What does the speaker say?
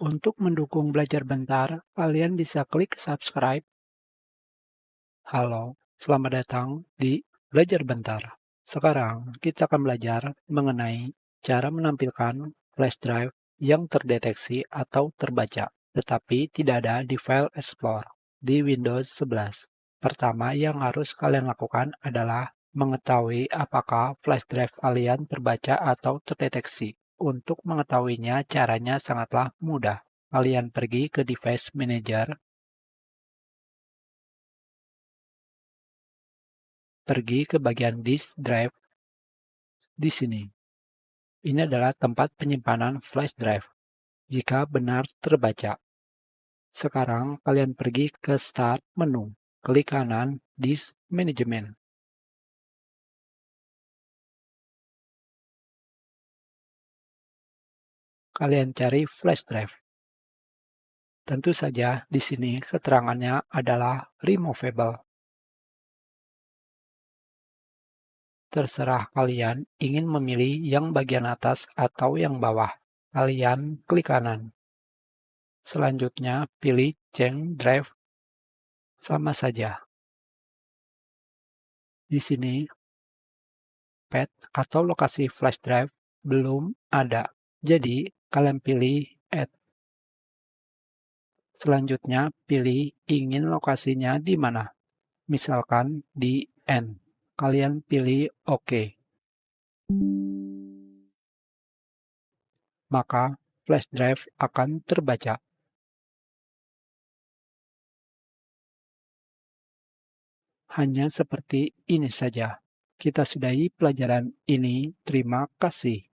Untuk mendukung belajar bentar, kalian bisa klik subscribe. Halo, selamat datang di Belajar Bentar. Sekarang kita akan belajar mengenai cara menampilkan flash drive yang terdeteksi atau terbaca, tetapi tidak ada di file Explorer di Windows 11. Pertama yang harus kalian lakukan adalah mengetahui apakah flash drive kalian terbaca atau terdeteksi. Untuk mengetahuinya, caranya sangatlah mudah. Kalian pergi ke Device Manager, pergi ke bagian Disk Drive di sini. Ini adalah tempat penyimpanan flash drive, jika benar terbaca. Sekarang kalian pergi ke Start menu, klik kanan Disk Management. Kalian cari flash drive. Tentu saja di sini keterangannya adalah removable. Terserah kalian ingin memilih yang bagian atas atau yang bawah. Kalian klik kanan. Selanjutnya pilih Change Drive, sama saja. Di sini path atau lokasi flash drive belum ada. Jadi kalian pilih Add. Selanjutnya pilih ingin lokasinya di mana. Misalkan di N. Kalian pilih OK. Maka flash drive akan terbaca. Hanya seperti ini saja. Kita sudahi pelajaran ini. Terima kasih.